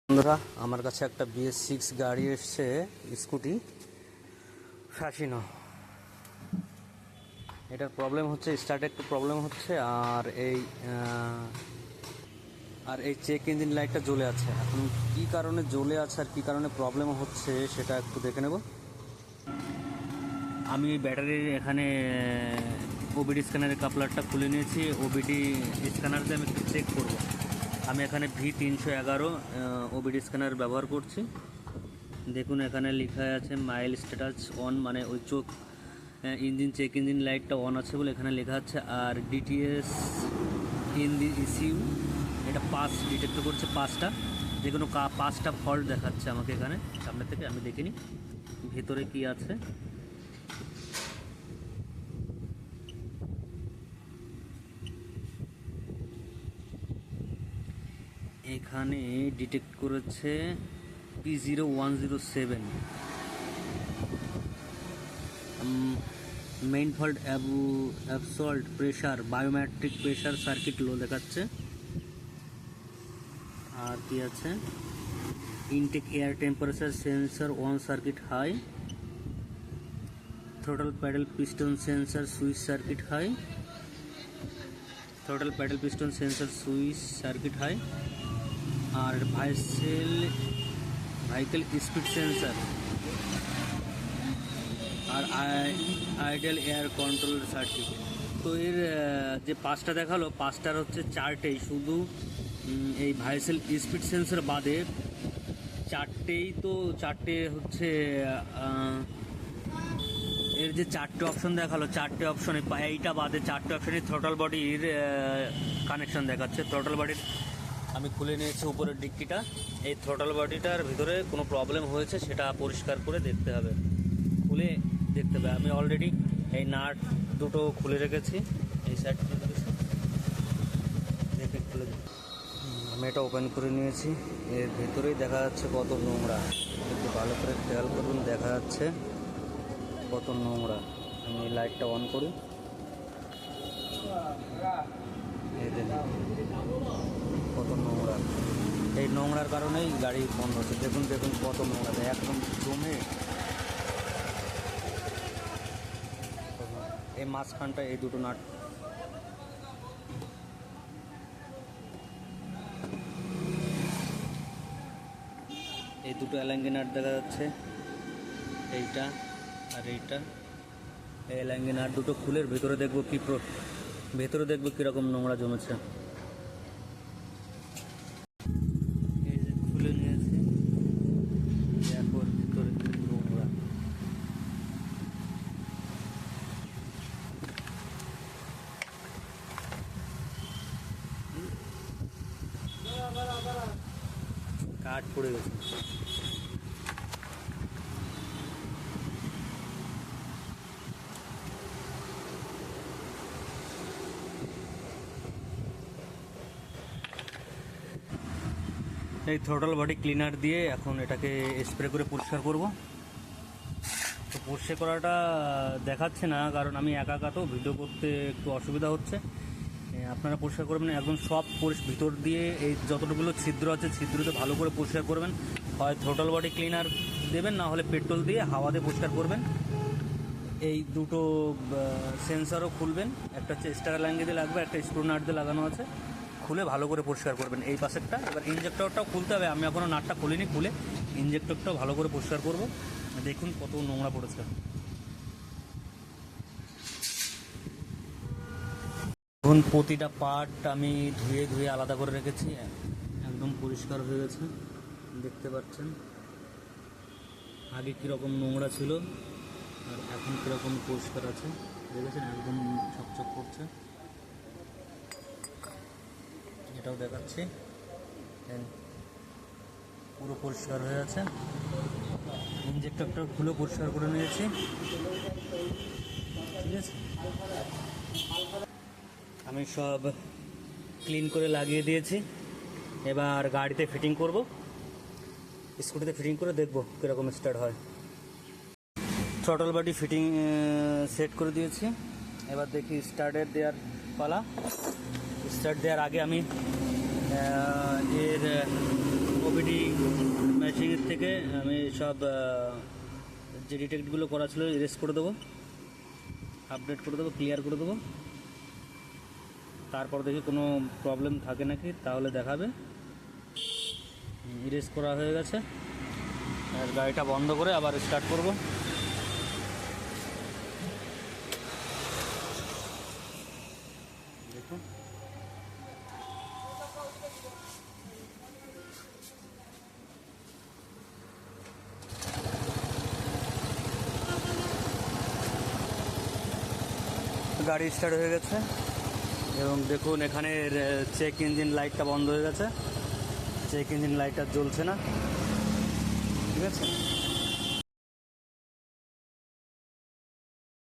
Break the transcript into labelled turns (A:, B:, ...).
A: বন্ধুরা, আমার কাছে একটা BS6 গাড়ি এসছে, স্কুটি ফ্যাসিনো। এটার প্রবলেম হচ্ছে স্টার্টে একটু প্রবলেম হচ্ছে, আর এই চেক ইঞ্জিন লাইটটা জ্বলে আছে। এখন কি কারণে জ্বলে আছে আর কি কারণে প্রবলেম হচ্ছে সেটা একটু দেখে নেব। আমি ব্যাটারির এখানে ওবিডি স্ক্যানারের কাপলারটা খুলে নিয়েছি। ওবিডি স্ক্যানার দিয়ে আমি একটু চেক করবো। আমি এখানে V311 ওবিডি স্ক্যানার ব্যবহার করছি। দেখুন এখানে লেখা আছে মাইল স্ট্যাটাস অন, মানে ওই চোখ ইঞ্জিন চেক ইঞ্জিন লাইটটা অন আছে বলে এখানে লেখা আছে। আর DTS ইন দি ইসিউ, এটা পাস ডিটেক্ট করছে, পাঁচটা যে কোনো পাঁচটা ফল্ট দেখাচ্ছে আমাকে এখানে সামনে থেকে। আমি দেখিনি ভেতরে কি আছে। এখানে ডিটেক্ট করেছে P0107 main fault absolute pressure barometric pressure circuit low দেখাচ্ছে। আর কি আছে, intake air temperature sensor on circuit high, throttle pedal position sensor switch circuit high, throttle pedal position sensor switch circuit high, আর vehicle speed sensor, আর idle air control circuit. তো এর যে পাঁচটা দেখালো, পাঁচটার হচ্ছে চারটেই শুধু এই ভাইসেল স্পিড সেন্সর বাদে চারটে হচ্ছে এর যে চারটে অপশন দেখালো, চারটে অপশনে এইটা বাদে চারটে অপশনে থ্রোটল বডির কানেকশন দেখাচ্ছে। থ্রোটল বডির আমি খুলে নিয়েছি উপরের ডিক্কিটা। এই থ্রোটল বডিটার ভিতরে কোনো প্রবলেম হয়েছে সেটা পরিষ্কার করে দেখতে হবে, খুলে দেখতে হবে। আমি অলরেডি এই নাট দুটো খুলে রেখেছি, এই সাইড খুলে রেখেছি, দেখে খুলে আমি এটা ওপেন করে নিয়েছি। এর ভেতরেই দেখা যাচ্ছে কত নোংরা, একটু ভালো করে খেয়াল করুন, দেখা যাচ্ছে কত নোংরা। আমি এই লাইটটা অন করি, এই দেখুন কত নোংরা। এই নোংরার কারণেই গাড়ি বন্ধ হচ্ছে। দেখুন দেখুন কত নোংরা, একদম জমে। এই মাঝখানটা এই দুটো নাট, এই দুটো অ্যালাঙ্গি নাট দেখা যাচ্ছে, এইটা আর এইটা। এই অ্যালাঙ্গি নাট দুটো খুলে ভেতরে দেখবো ভেতরে দেখবো কীরকম নোংরা জমেছে। এই যে খুলে নিয়েছি, দেখো ভিতরে কি নোংরা। কাঠ পড়ে গেছে। এই থ্রোটল বডি ক্লিনার দিয়ে এখন এটাকে স্প্রে করে পরিষ্কার করব। তো পরিষ্কার করাটা দেখাচ্ছে না, কারণ আমি একা তো ভিডিও করতে একটু অসুবিধা হচ্ছে। আপনারা পরিষ্কার করবেন একদম সব ভিতর দিয়ে, এই যতটুকুলো ছিদ্র আছে ছিদ্রতে ভালো করে পরিষ্কার করবেন। হয় থ্রোটল বডি ক্লিনার দেবেন, না হলে পেট্রোল দিয়ে হাওয়া দিয়ে পরিষ্কার করবেন। এই দুটো সেন্সারও খুলবেন, একটা হচ্ছে স্টার ল্যাঙ্গে দিয়ে লাগবে, একটা স্ক্রু নাট দিয়ে লাগানো আছে। খুলে ভালো করে পরিষ্কার করবেন এই পাশেরটা। এবার ইঞ্জেক্টরটাও খুলতে হবে, আমি এখনও নাটটা খুলিনি, খুলে ইঞ্জেক্টরটাও ভালো করে পরিষ্কার করব। দেখুন কত নোংরা পড়েছে। এখন প্রতিটা পার্ট আমি ধুয়ে আলাদা করে রেখেছি, একদম পরিষ্কার হয়ে গেছে। দেখতে পাচ্ছেন আগে কীরকম নোংরা ছিল আর এখন কীরকম পরিষ্কার আছে, দেখেছেন একদম চকচক করছে। এটাও দেখাচ্ছি, পুরো পরিষ্কার হয়ে আছে। ইঞ্জেক্টরটা খুলে পরিষ্কার করে নিয়েছি, ঠিক আছে। আমি সব ক্লিন করে লাগিয়ে দিয়েছি। এবার গাড়িতে ফিটিং করব, স্কুটিতে ফিটিং করে দেখব কীরকম স্টার্ট হয়। থ্রোটল বডি ফিটিং সেট করে দিয়েছি। এবার দেখি স্টার্টের দেওয়ার পালা। স্টার্ট দেওয়ার আগে আমি এর ওবিডি সার্ভিসিংয়ের থেকে আমি সব যে ডিটেক্টগুলো করা ছিল ইরেজ করে দেবো, আপডেট করে দেবো, ক্লিয়ার করে দেবো। তারপর দেখি কোনো প্রবলেম থাকে নাকি, তাহলে দেখাবে। ইরেজ করা হয়ে গেছে, আর গাড়িটা বন্ধ করে আবার স্টার্ট করব। দেখুন গাড়ি স্টার্ট হয়ে গেছে, এবং দেখুন এখানে চেক ইঞ্জিন লাইটটা বন্ধ হয়ে গেছে, চেক ইঞ্জিন লাইটটা জ্বলছে না, ঠিক আছে।